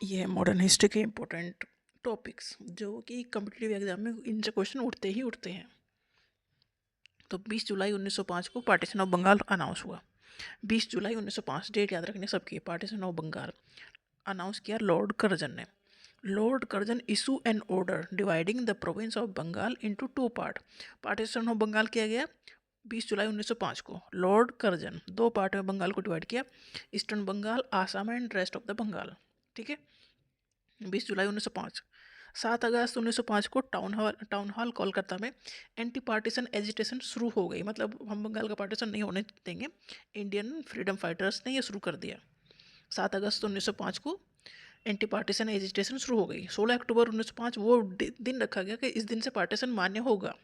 ये है modern history के इम्पोर्टेंट टॉपिक्स जो कि कम्पिटिटिव एग्जाम में इनसे क्वेश्चन उठते ही उठते हैं। तो 20 जुलाई 1905 को पार्टीशन ऑफ बंगाल अनाउंस हुआ। 20 जुलाई 1905 डेट याद रखनी सबकी। पार्टीशन ऑफ बंगाल अनाउंस किया लॉर्ड कर्जन ने। Lord Curzon issue an order dividing the province of Bengal into two part. Partition of Bengal किया गया 20 जुलाई 1905 को। लॉर्ड कर्जन दो पार्ट में बंगाल को डिवाइड किया, eastern Bengal, Assam and rest of the Bengal. ठीक है, 20 जुलाई 1905। 7 अगस्त 1905 को टाउन हॉल कोलकाता में एंटी पार्टीशन एजिटेशन शुरू हो गई। मतलब हम बंगाल का पार्टीशन नहीं होने देंगे, इंडियन फ्रीडम फाइटर्स ने ये शुरू कर दिया। 7 अगस्त 1905 को एंटी पार्टीशन एजिटेशन शुरू हो गई। 16 अक्टूबर 1905 वो दिन रखा गया कि इस दिन से पार्टीशन मान्य होगा।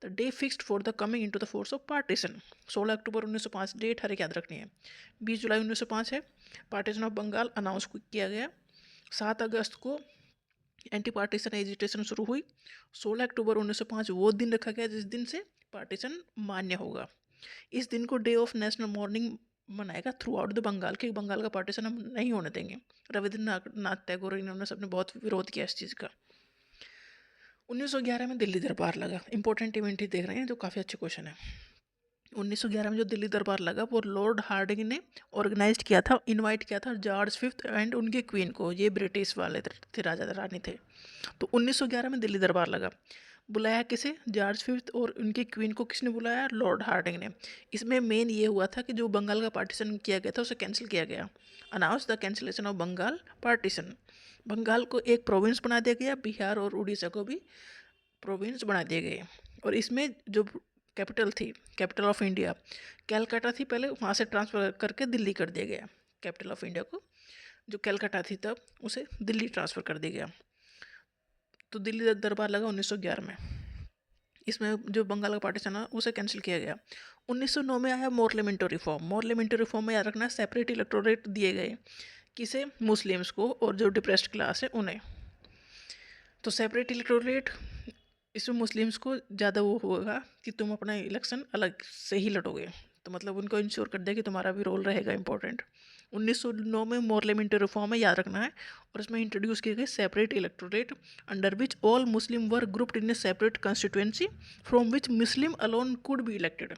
The day fixed for the coming into the force of partition. 16 अक्टूबर 1905 डेट हर एक याद रखनी है। 20 जुलाई 1905 है पार्टीशन ऑफ बंगाल अनाउंस किया गया। 7 अगस्त को एंटी पार्टीशन एजिटेशन शुरू हुई। 16 अक्टूबर 1905 वो दिन रखा गया जिस दिन से पार्टीशन मान्य होगा। इस दिन को डे ऑफ नेशनल मॉर्निंग मनाएगा थ्रू आउट द बंगाल, कि बंगाल का पार्टीशन हम नहीं होने देंगे। रविंद्रनाथ टैगोर इन्होंने सबने बहुत विरोध किया इस चीज़ का। 1911 में दिल्ली दरबार लगा। इंपॉर्टेंट इवेंट ही देख रहे हैं जो काफ़ी अच्छे क्वेश्चन है। 1911 में जो दिल्ली दरबार लगा वो लॉर्ड हार्डिंग ने ऑर्गेनाइज किया था, इनवाइट किया था जॉर्ज फिफ्थ एंड उनके क्वीन को। ये ब्रिटिश वाले थे, राजा रानी थे। तो 1911 में दिल्ली दरबार लगा। बुलाया किसे? जॉर्ज फिफ्थ और उनकी क्वीन को किसने बुलाया? लॉर्ड हार्डिंग ने। इसमें मेन ये हुआ था कि जो बंगाल का पार्टीशन किया गया था उसे कैंसिल किया गया। Announce the cancellation of Bengal partition. Bengal को एक प्रोविंस बना दिया गया, बिहार और उड़ीसा को भी प्रोविंस बना दिए गए। और इसमें जो कैपिटल थी, कैपिटल ऑफ इंडिया कैलकाटा थी पहले, वहाँ से ट्रांसफ़र करके दिल्ली कर दिया गया। कैपिटल ऑफ इंडिया को जो कैलकाटा थी तब उसे दिल्ली ट्रांसफ़र कर दिया गया। तो दिल्ली दरबार लगा 1911 में। इसमें जो बंगाल का पार्टीशन है उसे कैंसिल किया गया। 1909 में आया मोर्लेमेंटो रिफॉर्म। मोर्लेमेंटो रिफॉर्म में याद रखना सेपरेट इलेक्टोरेट दिए गए। किसे? मुस्लिम्स को और जो डिप्रेस्ड क्लास है उन्हें। तो सेपरेट इलेक्टोरेट, इसमें मुस्लिम्स को ज़्यादा वो होगा कि तुम अपना इलेक्शन अलग से ही लड़ोगे। तो मतलब उनको इंश्योर कर दिया कि तुम्हारा भी रोल रहेगा इंपॉर्टेंट। 1909 में मोर्लेमेंटो रिफॉर्म है, याद रखना है। और इसमें इंट्रोड्यूस किए गए separate electorate under which all Muslim were grouped in A separate constituency from which Muslim alone could be elected.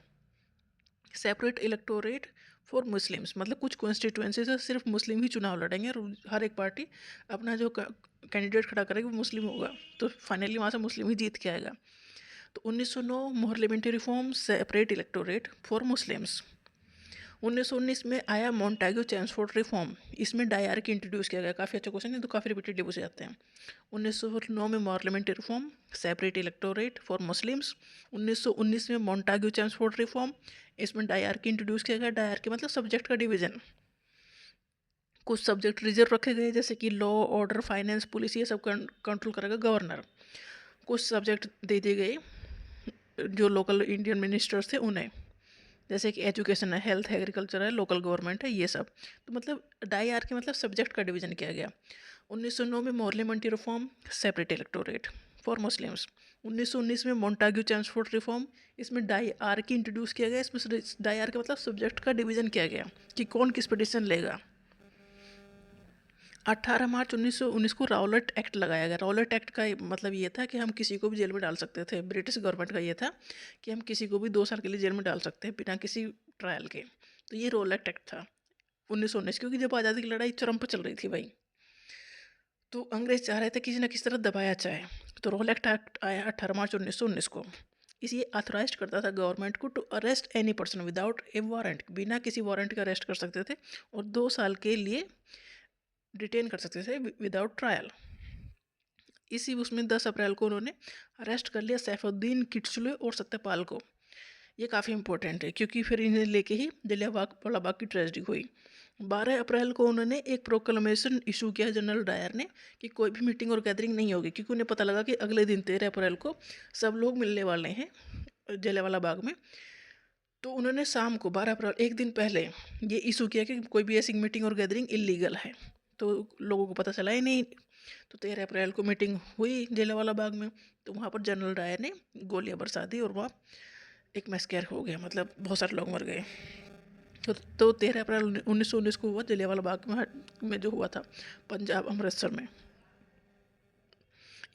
Separate electorate for Muslims, मतलब कुछ कॉन्स्टिट्यूएंसी से सिर्फ मुस्लिम ही चुनाव लड़ेंगे और हर एक पार्टी अपना जो कैंडिडेट खड़ा करेगी वो मुस्लिम होगा। तो फाइनली वहाँ से मुस्लिम ही जीत के आएगा। तो 1909 मोर्लेमेंटरी reform, separate electorate for Muslims. 1919 में आया मोन्टाग्यू चैम्सफोर्ड रिफॉर्म। इसमें डायआर्की इंट्रोड्यूस किया गया। काफ़ी अच्छा क्वेश्चन है तो काफ़ी रिपीटेड पूछे जाते हैं। 1909 में parliamentary reform, separate electorate for Muslims. 1919 में मोन्टाग्यू चैम्सफोर्ड रिफॉर्म। इसमें डायआर्की इंट्रोड्यूस किया गया। डायआर्की मतलब सब्जेक्ट का डिवीजन। कुछ सब्जेक्ट रिजर्व रखे गए जैसे कि लॉ, ऑर्डर, फाइनेंस, पुलिस, ये सब कंट्रोल करेगा गवर्नर। कुछ सब्जेक्ट दे दिए गए जो लोकल इंडियन मिनिस्टर्स थे उन्हें, जैसे कि एजुकेशन है, हेल्थ है, एग्रीकल्चर है, लोकल गवर्नमेंट है, ये सब। तो मतलब डाईआर मतलब सब्जेक्ट का डिवीजन किया गया। 1909 में मोर्लेमेंटी reform, separate electorate for Muslims. 1919 में मोन्टाग्यू चैम्सफोर्ड रिफॉर्म। इसमें डाईआर इंट्रोड्यूस किया गया। इसमें डाईआर मतलब सब्जेक्ट का डिवीजन किया गया कि कौन किस पे डिसीजन लेगा। 18 मार्च 1919 को राउलेट एक्ट लगाया गया। राउलेट एक्ट का मतलब ये था कि हम किसी को भी जेल में डाल सकते थे। ब्रिटिश गवर्नमेंट का ये था कि हम किसी को भी 2 साल के लिए जेल में डाल सकते हैं बिना किसी ट्रायल के। तो ये राउलेट एक्ट था 1919, क्योंकि जब आज़ादी की लड़ाई चरम पर चल रही थी भाई, तो अंग्रेज चाह रहे थे किसी न किसी तरह दबाया जाए। तो राउलेट एक्ट आया 18 मार्च 1919 को। इसे ऑथराइज करता था गवर्नमेंट को to arrest any person without a warrant. बिना किसी वारंट के अरेस्ट कर सकते थे और 2 साल के लिए डिटेन कर सकते थे विदाउट ट्रायल। इसी उसमें 10 अप्रैल को उन्होंने अरेस्ट कर लिया सैफुद्दीन किचलू और सत्यपाल को। ये काफ़ी इंपॉर्टेंट है क्योंकि फिर इन्हें लेके ही जलियांवाला बाग की ट्रेजेडी हुई। 12 अप्रैल को उन्होंने एक प्रोक्लेमेशन इशू किया जनरल डायर ने कि कोई भी मीटिंग और गैदरिंग नहीं होगी, क्योंकि उन्हें पता लगा कि अगले दिन 13 अप्रैल को सब लोग मिलने वाले हैं जलियांवाला बाग में। तो उन्होंने शाम को 12 अप्रैल, एक दिन पहले, ये इशू किया कि कोई भी ऐसी मीटिंग और गैदरिंग इलीगल है। तो लोगों को पता चला ही नहीं। तो 13 अप्रैल को मीटिंग हुई जलियांवाला बाग में। तो वहाँ पर जनरल डायर ने गोलियां बरसा दी और वहाँ एक मैस्कर हो गया, मतलब बहुत सारे लोग मर गए। तो 13 अप्रैल 1919 को हुआ जलियांवाला बाग में जो हुआ था पंजाब अमृतसर में।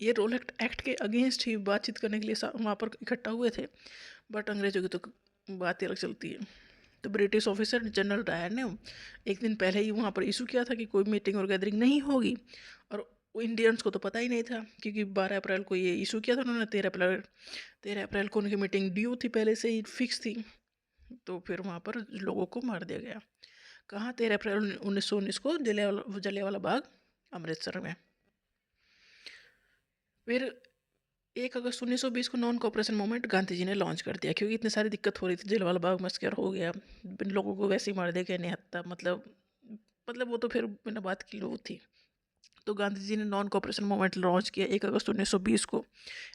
ये रोल एक्ट के अगेंस्ट ही बातचीत करने के लिए वहाँ पर इकट्ठा हुए थे, बट अंग्रेजों की तो बात ही अलग चलती है। तो ब्रिटिश ऑफिसर जनरल डायर ने एक दिन पहले ही वहाँ पर इशू किया था कि कोई मीटिंग और गैदरिंग नहीं होगी, और इंडियंस को तो पता ही नहीं था, क्योंकि 12 अप्रैल को ये इशू किया था उन्होंने। 13 अप्रैल को उनकी मीटिंग ड्यू थी, पहले से ही फिक्स थी। तो फिर वहाँ पर लोगों को मार दिया गया। कहाँ? 13 अप्रैल 1919 को जलियांवाला बाग अमृतसर में। फिर 1 अगस्त 1920 को non cooperation movement Gandhi ji ने लॉन्च कर दिया, क्योंकि इतनी सारी दिक्कत हो रही थी, जलियांवाला बाग मस्कर हो गया, लोगों को वैसे ही मार दिया गया निहत्था, मतलब वो तो फिर बिना बात की लोग थी। तो गांधी जी ने नॉन कॉपरेशन मूवमेंट लॉन्च किया 1 अगस्त 1920 को।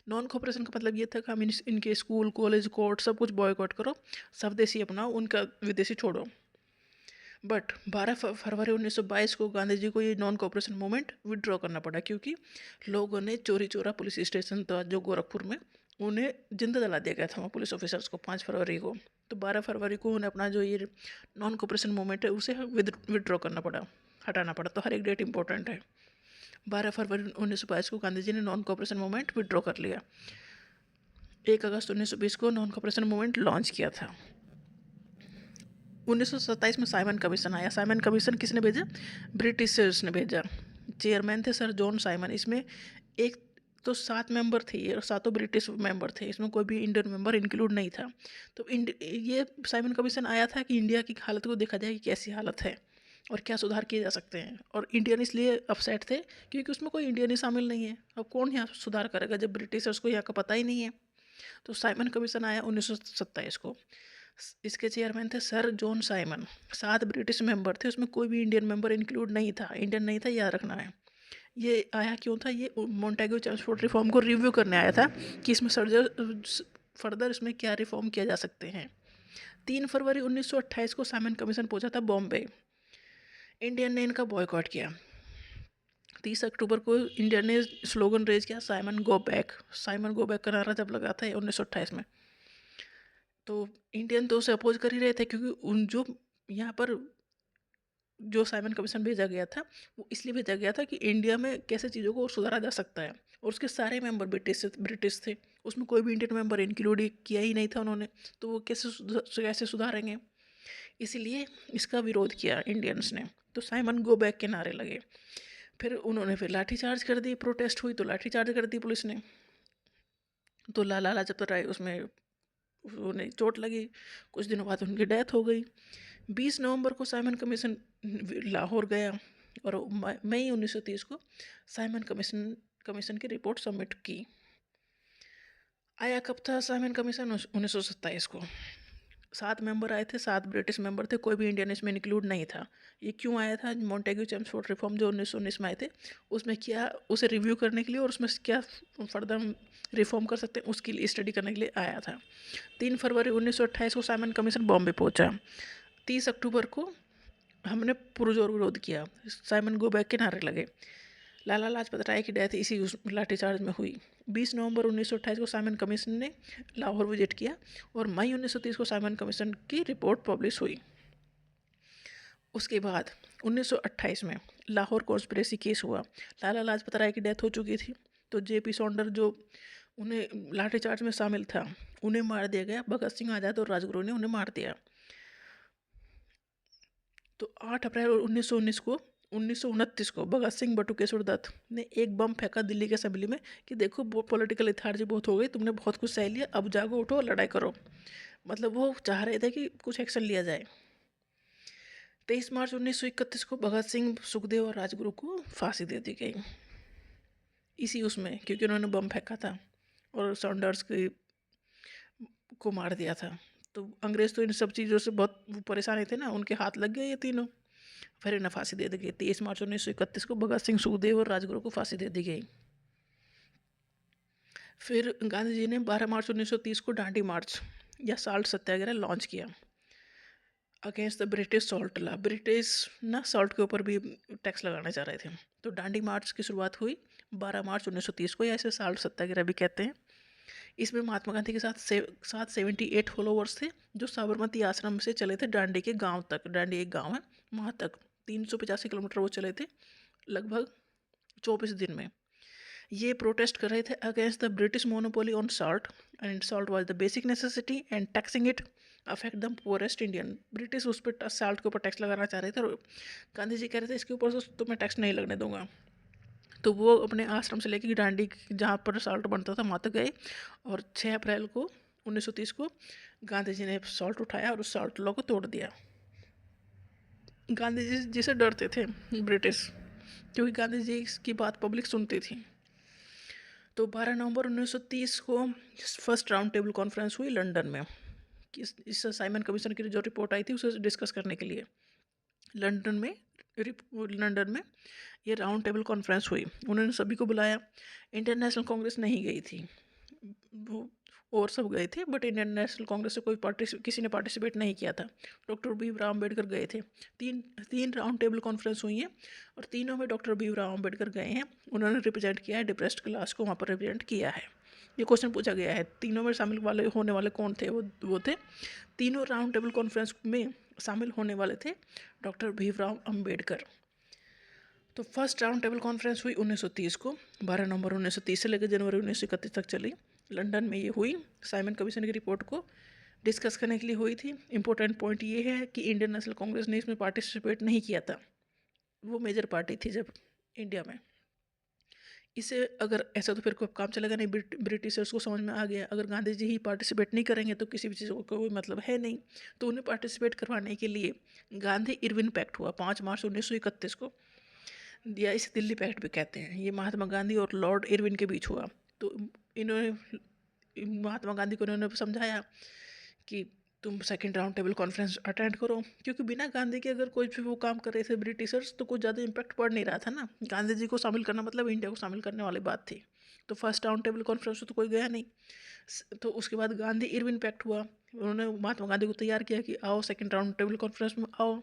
नॉन कॉपरेशन का मतलब ये था कि हम इनके स्कूल कॉलेज कोर्ट सब कुछ बॉयकॉट करो, स्वदेशी अपनाओ, उनका विदेशी छोड़ो। बट 12 फरवरी 1922 को गांधी जी को ये नॉन कॉपरेशन मूवमेंट विड्रॉ करना पड़ा, क्योंकि लोगों ने चोरी चोरा पुलिस स्टेशन था जो गोरखपुर में, उन्हें जिंदा जला दिया गया था वहाँ पुलिस ऑफिसर्स को 5 फरवरी को। तो 12 फरवरी को उन्हें अपना जो ये नॉन कॉपरेशन मूवमेंट है उसे विड्रॉ करना पड़ा, हटाना पड़ा। तो हर एक डेट इंपॉर्टेंट है। 12 फरवरी 1922 को गांधी जी ने नॉन कॉपरेशन मूवमेंट विड्रॉ कर लिया। 1 अगस्त 1920 को नॉन कॉपरेशन मूवमेंट लॉन्च किया था। 1927 में साइमन कमीशन आया। साइमन कमीशन किसने भेजा? ब्रिटिशर्स ने भेजा। चेयरमैन थे सर जॉन साइमन। इसमें एक तो 7 मेंबर थे और सातों ब्रिटिश मेंबर थे, इसमें कोई भी इंडियन मेंबर इंक्लूड नहीं था। तो ये साइमन कमीशन आया था कि इंडिया की हालत को देखा जाए कि कैसी हालत है और क्या सुधार किए जा सकते हैं। और इंडियन इसलिए अपसेट थे क्योंकि उसमें कोई इंडियन ही शामिल नहीं है। अब कौन यहाँ सुधार करेगा जब ब्रिटिशर्स को यहाँ का पता ही नहीं है। तो साइमन कमीशन आया 1927 को। इसके चेयरमैन थे sir John Simon. 7 British member थे, उसमें कोई भी इंडियन मेंबर इंक्लूड नहीं था, इंडियन नहीं था, याद रखना है। ये आया क्यों था? ये मोंटेगू चेम्सफोर्ड रिफॉर्म को रिव्यू करने आया था कि इसमें फर्दर इसमें क्या रिफॉर्म किया जा सकते हैं। 3 फरवरी 1928 को साइमन कमीशन पहुंचा था बॉम्बे। इंडियन ने इनका बॉयकॉट किया। 30 अक्टूबर को इंडिया ने स्लोगन रेज किया, Simon go back. Simon go back का नारा जब लगा था 1928 में, तो इंडियन तो उसे अपोज कर ही रहे थे, क्योंकि उन जो यहाँ पर जो साइमन कमीशन भेजा गया था वो इसलिए भेजा गया था कि इंडिया में कैसे चीज़ों को और सुधारा जा सकता है। और उसके सारे मेंबर ब्रिटिश थे, उसमें कोई भी इंडियन मेंबर इंक्लूड किया ही नहीं था उन्होंने। तो वो कैसे सुधारेंगे? इसीलिए इसका विरोध किया इंडियंस ने। तो साइमन गो बैक के नारे लगे। फिर उन्होंने लाठीचार्ज कर दी, प्रोटेस्ट हुई तो लाठीचार्ज कर दी पुलिस ने। तो लाला लाजपत राय उसमें उन्हें चोट लगी, कुछ दिनों बाद उनकी डेथ हो गई। 20 नवंबर को साइमन कमीशन लाहौर गया और मई 1930 को साइमन कमीशन की रिपोर्ट सबमिट की। आया कब था साइमन कमीशन? 1927 को। 7 मेंबर आए थे, 7 ब्रिटिश मेंबर थे, कोई भी इंडियन इसमें इंक्लूड नहीं था। ये क्यों आया था? मोंटेग्यू चेम्सफोर्ड रिफॉर्म जो 1919 में आए थे, उसमें क्या उसे रिव्यू करने के लिए और उसमें क्या फर्दर रिफॉर्म कर सकते हैं उसके लिए स्टडी करने के लिए आया था। 3 फरवरी 1928 को साइमन कमीशन बॉम्बे पहुंचा। 30 अक्टूबर को हमने पुरजोर विरोध किया, साइमन गो बैक के नारे लगे। लाला लाजपत राय की डेथ इसी लाठीचार्ज में हुई। 20 नवंबर 1928 को साइमन कमीशन ने लाहौर विजिट किया और मई 1930 को साइमन कमीशन की रिपोर्ट पब्लिश हुई। उसके बाद 1928 में लाहौर कॉन्स्पिरेसी केस हुआ। लाला लाजपत राय की डेथ हो चुकी थी, तो जेपी सॉन्डर जो उन्हें लाठीचार्ज में शामिल था उन्हें मार दिया गया। भगत सिंह आज़ाद और राजगुरु ने उन्हें मार दिया। तो 8 अप्रैल 1929 को भगत सिंह बटुकेश्वर दत्त ने एक बम फेंका दिल्ली के असेंबली में कि देखो पॉलिटिकल इथार्जी बहुत हो गई, तुमने बहुत कुछ सह लिया, अब जागो उठो लड़ाई करो। मतलब वो चाह रहे थे कि कुछ एक्शन लिया जाए। 23 मार्च 1931 को भगत सिंह, सुखदेव और राजगुरु को फांसी दे दी गई इसी उसमें, क्योंकि उन्होंने बम फेंका था और सॉन्डर्स को मार दिया था। तो अंग्रेज तो इन सब चीज़ों से बहुत परेशान थे ना, उनके हाथ लग गए ये तीनों, फिर इन्हें फांसी दे दी गई। 23 मार्च 1931 को भगत सिंह, सुखदेव और राजगुरु को फांसी दे दी गई। फिर गांधी जी ने 12 मार्च 1930 को डांडी मार्च या साल्ट सत्याग्रह लॉन्च किया against the British salt law. British ना सॉल्ट के ऊपर भी टैक्स लगाना चाह रहे थे। तो डांडी मार्च की शुरुआत हुई 12 मार्च 1930 को, या इसे साल्ट सत्याग्रह भी कहते हैं। इसमें महात्मा गांधी के साथ 78 फॉलोवर्स थे जो साबरमती आश्रम से चले थे डांडी के गांव तक। डांडी एक गांव है, वहाँ तक 385 किलोमीटर वो चले थे लगभग 24 दिन में। ये प्रोटेस्ट कर रहे थे against the British monopoly on salt, and salt was the basic necessity and taxing it affect the poorest Indian. British उस पर सॉल्ट के ऊपर टैक्स लगाना चाह रहे थे और गांधी जी कह रहे थे इसके ऊपर तो मैं टैक्स नहीं लगने दूंगा। तो वो अपने आश्रम से लेकर डांडी जहाँ पर सॉल्ट बनता था वहाँ तक गए और 6 अप्रैल को 1930 को गांधी जी ने सॉल्ट उठाया और उस सॉल्ट लॉ को तोड़ दिया। गांधी जी जिसे डरते थे ब्रिटिश, क्योंकि गांधी जी की बात पब्लिक सुनती थी। तो 12 नवंबर 1930 को फर्स्ट राउंड टेबल कॉन्फ्रेंस हुई लंदन में। इस साइमन कमीशन की जो रिपोर्ट आई थी उसे डिस्कस करने के लिए लंदन में ये राउंड टेबल कॉन्फ्रेंस हुई। उन्होंने सभी को बुलाया। इंटरनेशनल कांग्रेस नहीं गई थी, वो और सब गए थे, बट इंडियन नेशनल कांग्रेस से किसी ने पार्टिसिपेट नहीं किया था। डॉक्टर भीमराव अम्बेडकर गए थे। तीन राउंड टेबल कॉन्फ्रेंस हुई हैं और तीनों में डॉक्टर भीमराव अम्बेडकर गए हैं। उन्होंने रिप्रेजेंट किया है डिप्रेस्ड क्लास को, वहाँ पर रिप्रेजेंट किया है। ये क्वेश्चन पूछा गया है तीनों में शामिल होने वाले कौन थे। वो थे तीनों राउंड टेबल कॉन्फ्रेंस में शामिल होने वाले थे डॉक्टर भीमराव अम्बेडकर। तो फर्स्ट राउंड टेबल कॉन्फ्रेंस हुई 1930 को, 12 नवंबर 1930 से लेकर जनवरी 1931 तक चली। लंदन में ये हुई। साइमन कमीशन की रिपोर्ट को डिस्कस करने के लिए हुई थी। इंपॉर्टेंट पॉइंट ये है कि इंडियन नेशनल कांग्रेस ने इसमें पार्टिसिपेट नहीं किया था, वो मेजर पार्टी थी जब इंडिया में। इसे अगर ऐसा तो फिर कोई काम चलेगा नहीं। ब्रिटिशर्स को समझ में आ गया अगर गांधी जी ही पार्टिसिपेट नहीं करेंगे तो किसी भी चीज़ को कोई मतलब है नहीं। तो उन्हें पार्टिसिपेट करवाने के लिए गांधी इरविन पैक्ट हुआ 5 मार्च 1931 को, या इसे दिल्ली पैक्ट भी कहते हैं। ये महात्मा गांधी और लॉर्ड इरविन के बीच हुआ। तो इन्होंने महात्मा गांधी को इन्होंने समझाया कि तुम second round table conference attend करो, क्योंकि बिना गांधी के अगर कोई भी वो काम कर रहे थे ब्रिटिशर्स तो कुछ ज़्यादा इम्पैक्ट पड़ नहीं रहा था ना। गांधी जी को शामिल करना मतलब इंडिया को शामिल करने वाली बात थी। तो फर्स्ट राउंड टेबल कॉन्फ्रेंस तो कोई गया नहीं। तो उसके बाद गांधी इरविन पैक्ट हुआ। उन्होंने महात्मा गांधी को तैयार किया कि आओ सेकंड राउंड टेबल कॉन्फ्रेंस में आओ।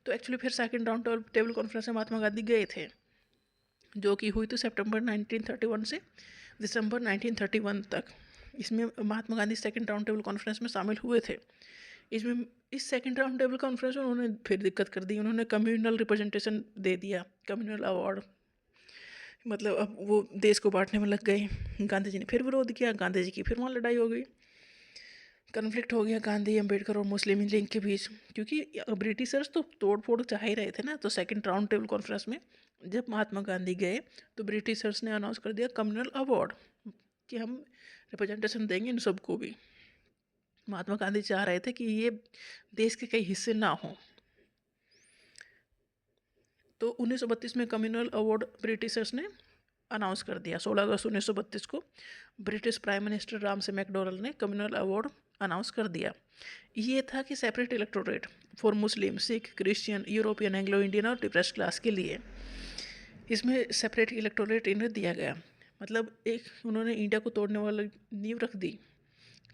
तो एक्चुअली फिर सेकंड राउंड टेबल कॉन्फ्रेंस में महात्मा गांधी गए थे, जो कि हुई थी सितंबर 1931 से दिसंबर 1931 तक। इसमें Mahatma Gandhi second round table conference में शामिल हुए थे। इसमें इस सेकंड राउंड टेबल कॉन्फ्रेंस में उन्होंने फिर दिक्कत कर दी। उन्होंने कम्युनल रिप्रेजेंटेशन दे दिया, कम्युनल अवार्ड, मतलब अब वो देश को बांटने में लग गए। गांधी जी ने फिर विरोध किया, गांधी जी की फिर वहाँ लड़ाई हो गई, कन्फ्लिक्ट हो गया गांधी अम्बेडकर और मुस्लिम लीग के बीच, क्योंकि ब्रिटिशर्स तो तोड़ फोड़ चाह ही रहे थे ना। तो सेकंड राउंड टेबल कॉन्फ्रेंस में जब महात्मा गांधी गए तो ब्रिटिशर्स ने अनाउंस कर दिया कम्युनल अवार्ड कि हम रिप्रेजेंटेशन देंगे इन सबको भी। महात्मा गांधी चाह रहे थे कि ये देश के कई हिस्से ना हों। तो 1932 में कम्युनल अवार्ड ब्रिटिशर्स ने अनाउंस कर दिया। 16 अगस्त 1932 को British prime minister Ramsay McDonald ने कम्युनल अवार्ड अनाउंस कर दिया। ये था कि separate electorate for Muslim, Sikh, Christian, European, Anglo Indian और डिप्रेस्ड क्लास के लिए। इसमें सेपरेट इलेक्टोरेट इन्हें दिया गया, मतलब एक उन्होंने इंडिया को तोड़ने वाली नींव रख दी।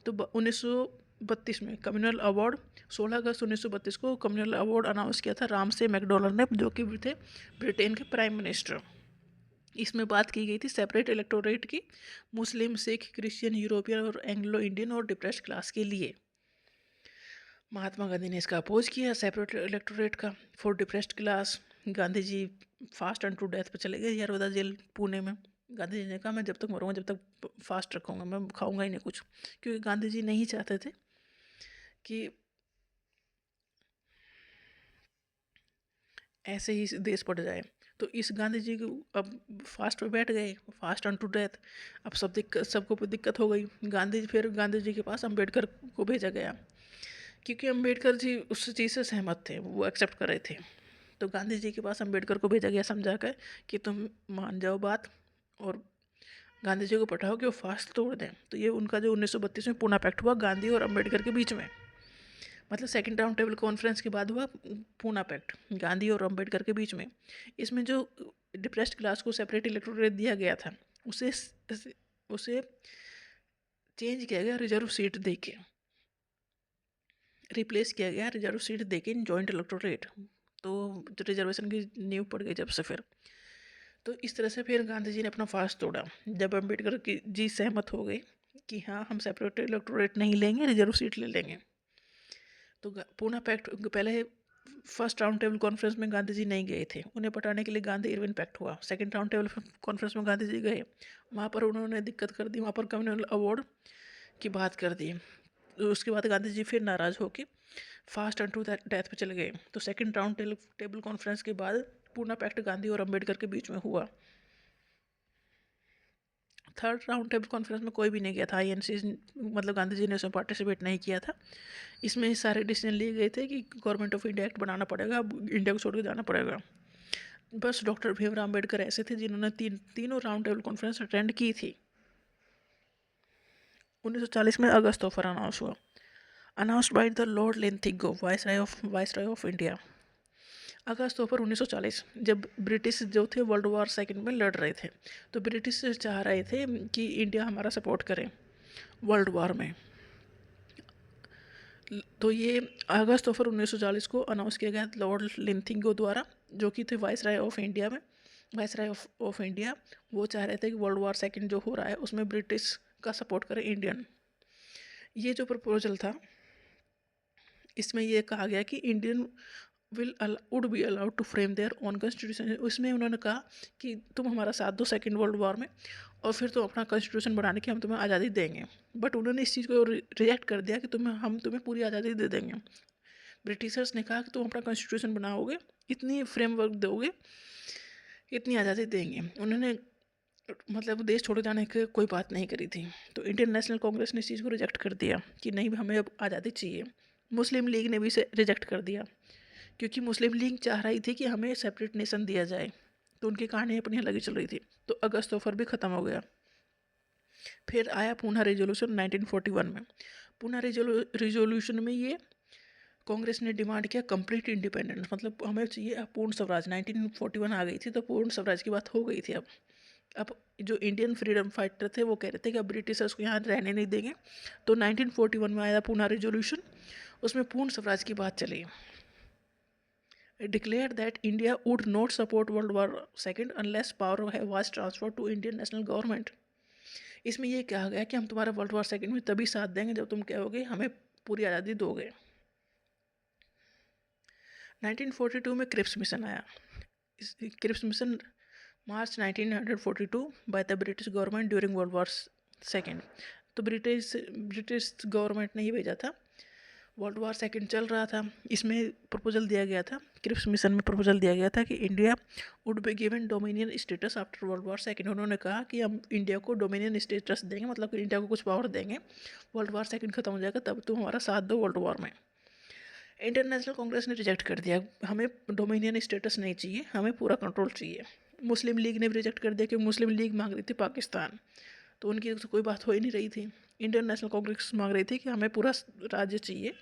तो 1932 में कम्युनल अवार्ड, 16 अगस्त 1932 को कम्युनल अवार्ड अनाउंस किया था रामसे मैकडोनल्ड ने, जो कि थे ब्रिटेन के प्राइम मिनिस्टर। इसमें बात की गई थी सेपरेट इलेक्टोरेट की मुस्लिम, सिख, क्रिश्चियन, यूरोपियन और एंग्लो इंडियन और डिप्रेस्ड क्लास के लिए। महात्मा गांधी ने इसका अपोज किया सेपरेट इलेक्टोरेट का for depressed class. Gandhi ji fast unto death पे चले गए यरवदा जेल पुणे में। गांधी जी ने कहा मैं जब तक मरूंगा जब तक फास्ट रखूँगा, मैं खाऊंगा ही नहीं कुछ, क्योंकि गांधी जी नहीं चाहते थे कि ऐसे ही देश पड़ जाए। तो इस गांधी जी को अब फास्ट पे बैठ गए, फास्ट ऑन टू डेथ। अब सबको दिक्कत हो गई। गांधी जी के पास अम्बेडकर को भेजा गया, क्योंकि अम्बेडकर जी उस चीज़ से सहमत थे, वो एक्सेप्ट कर रहे थे। तो गांधी जी के पास अम्बेडकर को भेजा गया समझा कर कि तुम मान जाओ बात और गांधी जी को पठाओ कि वो फास्ट तोड़ दें। तो ये उनका जो 1932 में पूना पैक्ट हुआ गांधी और अम्बेडकर के बीच में, मतलब सेकंड राउंड टेबल कॉन्फ्रेंस के बाद हुआ पूना पैक्ट गांधी और अम्बेडकर के बीच में। इसमें जो डिप्रेस्ड क्लास को सेपरेट इलेक्टोरेट दिया गया था उसे उसे चेंज किया गया, रिजर्व सीट देके रिप्लेस किया गया, रिजर्व सीट देके इन जॉइंट इलेक्टोरेट। तो रिजर्वेशन की नींव पड़ गई जब से फिर। तो इस तरह से फिर गांधी जी ने अपना फास्ट तोड़ा। जब अम्बेडकर की जी सहमत हो गए कि हाँ हम सेपरेट इलेक्टोरेट नहीं लेंगे, रिजर्व सीट ले लेंगे। तो पूना पैक्ट पहले फर्स्ट राउंड टेबल कॉन्फ्रेंस में गांधी जी नहीं गए थे, उन्हें पटाने के लिए गांधी इरविन पैक्ट हुआ। सेकंड राउंड टेबल कॉन्फ्रेंस में गांधी जी गए, वहाँ पर उन्होंने दिक्कत कर दी, वहाँ पर कम्युनल अवार्ड की बात कर दी। तो उसके बाद गांधी जी फिर नाराज़ होकर फास्ट एंड टू डेथ पे चले गए। तो सेकंड राउंड टेबल कॉन्फ्रेंस के बाद पूना पैक्ट गांधी और अम्बेडकर के बीच में हुआ। थर्ड राउंड टेबल कॉन्फ्रेंस में कोई भी नहीं गया था, आईएनसी मतलब गांधी जी ने उसमें पार्टिसिपेट नहीं किया था। इसमें सारे डिसीजन लिए गए थे कि गवर्नमेंट ऑफ इंडिया एक्ट बनाना पड़ेगा, इंडिया को छोड़ के जाना पड़ेगा। बस डॉक्टर भीमराव अम्बेडकर ऐसे थे जिन्होंने तीनों राउंड टेबल कॉन्फ्रेंस अटेंड की थी। 1940 में अगस्त ऑफर अनाउंस हुआ, announced by the Lord Linlithgow, viceroy of India. अगस्त ऑफर 1940, जब ब्रिटिश जो थे वर्ल्ड वॉर सेकेंड में लड़ रहे थे, तो ब्रिटिश चाह रहे थे कि इंडिया हमारा सपोर्ट करे वर्ल्ड वॉर में। तो ये अगस्त ऑफर 1940 को अनाउंस किया गया लॉर्ड लिंथिगो द्वारा, जो कि थे वाइसराय ऑफ इंडिया में। वाइसराय ऑफ इंडिया वो चाह रहे थे कि वर्ल्ड वॉर सेकेंड जो हो रहा है उसमें ब्रिटिश का सपोर्ट करे इंडियन। ये जो प्रपोजल था इसमें ये कहा गया कि Indian would be allowed to frame their own constitution. उसमें उन्होंने कहा कि तुम हमारा साथ दो सेकेंड वर्ल्ड वॉर में, और फिर तुम अपना कॉन्स्टिट्यूशन बनाने की हम तुम्हें आज़ादी देंगे। बट उन्होंने इस चीज़ को रिजेक्ट कर दिया कि हम तुम्हें पूरी आज़ादी दे देंगे। ब्रिटिशर्स ने कहा कि तुम अपना कॉन्स्टिट्यूशन बनाओगे, इतनी फ्रेमवर्क दोगे, इतनी आज़ादी देंगे। उन्होंने मतलब देश छोड़ जाने की कोई बात नहीं करी थी। तो इंडियन नेशनल कांग्रेस ने इस चीज़ को रिजेक्ट कर दिया कि नहीं, हमें अब आज़ादी चाहिए। मुस्लिम लीग ने भी इसे रिजेक्ट कर दिया, क्योंकि मुस्लिम लीग चाह रही थी कि हमें सेपरेट नेशन दिया जाए, तो उनकी कहानी अपनी अलग ही चल रही थी। तो अगस्त ऑफर भी ख़त्म हो गया। फिर आया पूना रेजोल्यूशन 1941 में। पूना रेजोल्यूशन में ये कांग्रेस ने डिमांड किया कंप्लीट इंडिपेंडेंस, मतलब हमें चाहिए पूर्ण स्वराज। 1941 आ गई थी तो पूर्ण स्वराज की बात हो गई थी। अब जो इंडियन फ्रीडम फाइटर थे वो कह रहे थे कि अब ब्रिटिशर्स को यहाँ रहने नहीं देंगे। तो 1941 में आया पूना रेजोल्यूशन, उसमें पूर्ण स्वराज की बात चली। declared that India would not support World War II unless power was transferred to Indian national government। इसमें ये कहा गया कि हम तुम्हारा वर्ल्ड वॉर सेकेंड में तभी साथ देंगे जब तुम कहोगे हमें पूरी आज़ादी दोगे। 1942 में क्रिप्स मिशन आया। इस Cripps mission March 1942 by the British government during world war second. तो ब्रिटिश गवर्नमेंट ने ही भेजा था, वर्ल्ड वॉर सेकेंड चल रहा था। इसमें प्रपोजल दिया गया था, क्रिप्स मिशन में प्रपोजल दिया गया था कि India would be given dominion status after world war second. उन्होंने कहा कि हम इंडिया को डोमिनियन स्टेटस देंगे, मतलब कि इंडिया को कुछ पावर देंगे, वर्ल्ड वॉर सेकेंड खत्म हो जाएगा तब तुम हमारा साथ दो वर्ल्ड वॉर में। इंटरनेशनल कांग्रेस ने रिजेक्ट कर दिया, हमें डोमिनियन स्टेटस नहीं चाहिए, हमें पूरा कंट्रोल चाहिए। मुस्लिम लीग ने भी रिजेक्ट कर दिया, कि मुस्लिम लीग मांग रही थी पाकिस्तान, तो उनकी तो कोई बात हो ही नहीं रही थी। इंडियन नेशनल कांग्रेस मांग रही थी कि हमें पूरा राज्य चाहिए,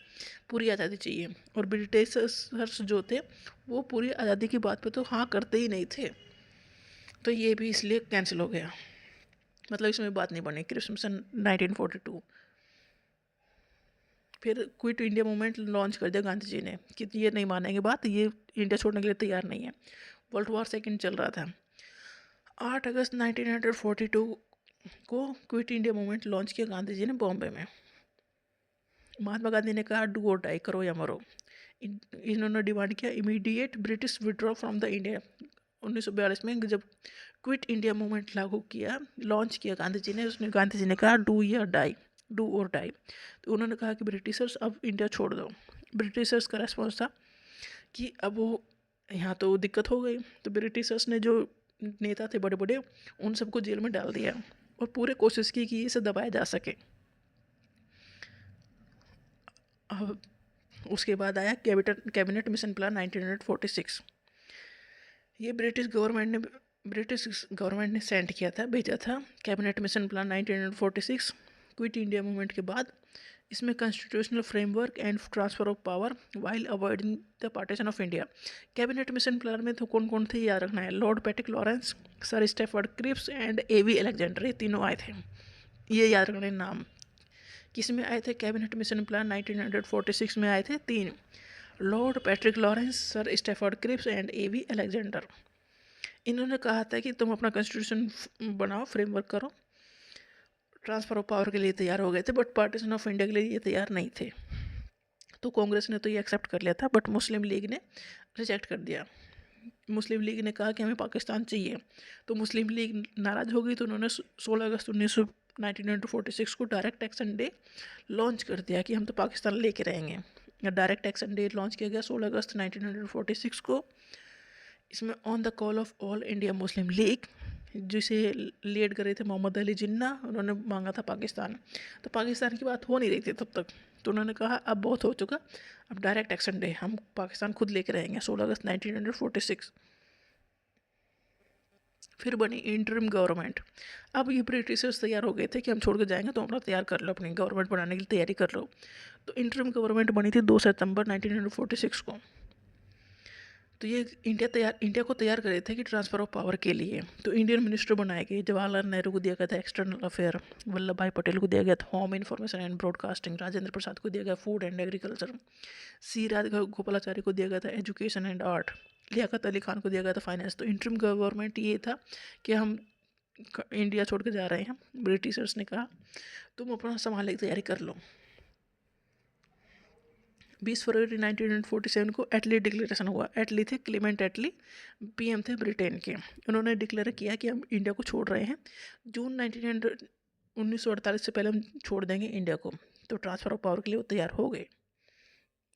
पूरी आज़ादी चाहिए। और ब्रिटिशर्स जो थे वो पूरी आज़ादी की बात पे तो हाँ करते ही नहीं थे, तो ये भी इसलिए कैंसिल हो गया, मतलब इसमें बात नहीं बनी। Cripps mission 1942। फिर क्विट इंडिया मूवमेंट लॉन्च कर दिया गांधी जी ने कि ये नहीं मानेंगे बात, ये इंडिया छोड़ने के लिए तैयार नहीं है। वर्ल्ड वॉर सेकेंड चल रहा था। 8 अगस्त 1942 को क्विट इंडिया मूवमेंट लॉन्च किया गांधी जी ने बॉम्बे में। महात्मा गांधी ने कहा डू और डाई, करो या मरो। इन्होंने डिमांड किया immediate British withdraw from the India. 1942 में जब क्विट इंडिया मूवमेंट लागू किया, लॉन्च किया गांधी जी ने, गांधी जी ने कहा डू या डाई, डू और डाई। तो उन्होंने कहा कि ब्रिटिशर्स अब इंडिया छोड़ दो। ब्रिटिशर्स का रेस्पॉन्स था कि अब वो यहाँ तो दिक्कत हो गई, तो ब्रिटिशर्स ने जो नेता थे बड़े बड़े उन सबको जेल में डाल दिया और पूरे कोशिश की कि इसे दबाया जा सके। अब उसके बाद आया कैबिनेट मिशन प्लान 1946। ये ब्रिटिश गवर्नमेंट ने सेंड किया था, भेजा था cabinet mission plan 1946 quit India movement के बाद। इसमें constitutional framework and transfer of power while avoiding the partition of India. Cabinet mission plan में तो कौन कौन थे याद रखना है, Lord Pethick Lawrence, Sir Stafford Cripps and A V Alexander, ये तीनों आए थे, ये याद रखने नाम। किस में आए थे कैबिनेट मिशन प्लान 1946 में आए थे तीन, Lord Pethick Lawrence, Sir Stafford Cripps and A V Alexander. इन्होंने कहा था कि तुम अपना कॉन्स्टिट्यूशन बनाओ, फ्रेमवर्क करो, ट्रांसफ़र ऑफ पावर के लिए तैयार हो गए थे, बट पार्टीशन ऑफ इंडिया के लिए ये तैयार नहीं थे। तो कांग्रेस ने तो ये एक्सेप्ट कर लिया था, बट मुस्लिम लीग ने रिजेक्ट कर दिया। मुस्लिम लीग ने कहा कि हमें पाकिस्तान चाहिए, तो मुस्लिम लीग नाराज़ हो गई, तो उन्होंने 16 अगस्त 1946 को डायरेक्ट एक्शन डे लॉन्च कर दिया कि हम तो पाकिस्तान लेके रहेंगे। डायरेक्ट एक्शन डे लॉन्च किया गया 16 अगस्त 1946 को। इसमें on the call of all India Muslim league, जिसे लीड कर रहे थे मोहम्मद अली जिन्ना, उन्होंने मांगा था पाकिस्तान। तो पाकिस्तान की बात हो नहीं रही थी तब तक, तो उन्होंने कहा अब बहुत हो चुका, अब डायरेक्ट एक्शन डे, हम पाकिस्तान खुद लेके रहेंगे 16 अगस्त 1946। फिर बनी इंटरिम गवर्नमेंट। अब ये ब्रिटिशर्स तैयार हो गए थे कि हम छोड़ के जाएंगे, तो अपना तैयार कर लो, अपनी गवर्नमेंट बनाने की तैयारी कर लो। तो इंटरिम गवर्नमेंट बनी थी 2 सितंबर 1946 को। तो ये इंडिया को तैयार कर रहे थे कि ट्रांसफ़र ऑफ पावर के लिए। तो इंडियन मिनिस्टर बनाए गए, जवाहरलाल नेहरू को दिया गया था एक्सटर्नल अफेयर, वल्लभ भाई पटेल को दिया गया था home information and broadcasting, Rajendra Prasad को दिया गया food and agriculture, C Rajagopalachari को दिया गया था education and art, Liaquat Ali Khan को दिया गया था फाइनेंस। तो इंटरिम गवर्नमेंट ये था कि हम इंडिया छोड़ के जा रहे हैं। ब्रिटिशर्स ने कहा तुम अपना संभालने की तैयारी कर लो। 20 फरवरी 1947 को एटली डिक्लेरेशन हुआ। एटली थे क्लीमेंट एटली, पीएम थे ब्रिटेन के। उन्होंने डिक्लेयर किया कि हम इंडिया को छोड़ रहे हैं, जून 1948 से पहले हम छोड़ देंगे इंडिया को। तो ट्रांसफ़र ऑफ पावर के लिए वो तैयार हो गए।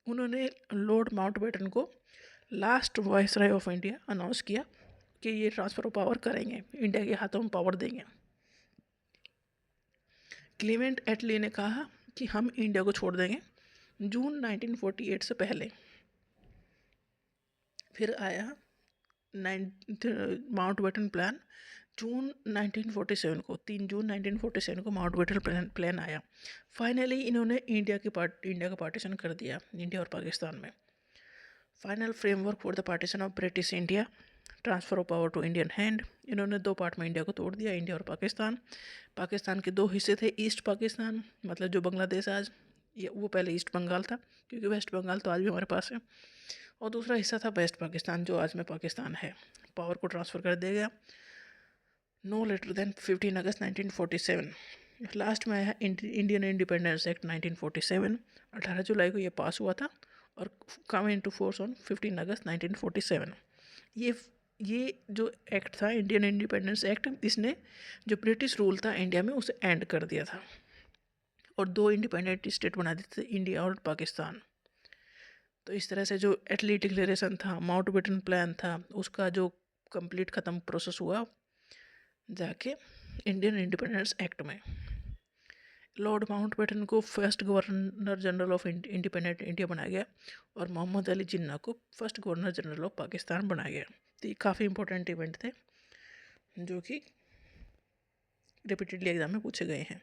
उन्होंने लॉर्ड माउंटबेटन को last viceroy of India announce किया कि ये ट्रांसफ़र ऑफ पावर करेंगे, इंडिया के हाथों में पावर देंगे। क्लीमेंट एटली ने कहा कि हम इंडिया को छोड़ देंगे जून 1948 से पहले। फिर आया माउंटबेटन प्लान जून 1947 को, 3 जून 1947 को माउंटबेटन प्लान आया। फाइनली इन्होंने इंडिया का पार्टीशन कर दिया, इंडिया और पाकिस्तान में। Final framework for the partition of British India, transfer of power to Indian hand. इन्होंने 2 पार्ट में इंडिया को तोड़ दिया, इंडिया और पाकिस्तान। पाकिस्तान के 2 हिस्से थे, ईस्ट पाकिस्तान मतलब जो बांग्लादेश आज, ये वो पहले ईस्ट बंगाल था, क्योंकि वेस्ट बंगाल तो आज भी हमारे पास है। और दूसरा हिस्सा था वेस्ट पाकिस्तान, जो आज में पाकिस्तान है। पावर को ट्रांसफ़र कर दिया गया नो लेटर देन 15 अगस्त 1947। लास्ट में आया इंडियन इंडिपेंडेंस एक्ट 1947। 18 जुलाई को ये पास हुआ था और कम इनटू फोर्स ऑन 15 अगस्त 1947। ये जो एक्ट था इंडियन इंडिपेंडेंस एक्ट, इसने जो ब्रिटिश रूल था इंडिया में उसे एंड कर दिया था और 2 इंडिपेंडेंट स्टेट बना दिए थे, इंडिया और पाकिस्तान। तो इस तरह से जो एटली डिक्लेरेशन था, माउंटबेटन प्लान था, उसका जो कंप्लीट ख़त्म प्रोसेस हुआ जाके इंडियन इंडिपेंडेंस एक्ट में। लॉर्ड माउंटबेटन को first governor general of independent India बनाया गया और मोहम्मद अली जिन्ना को first governor general of Pakistan बनाया गया। तो ये काफ़ी इंपॉर्टेंट इवेंट थे जो कि रिपीटेडली एग्जाम में पूछे गए हैं।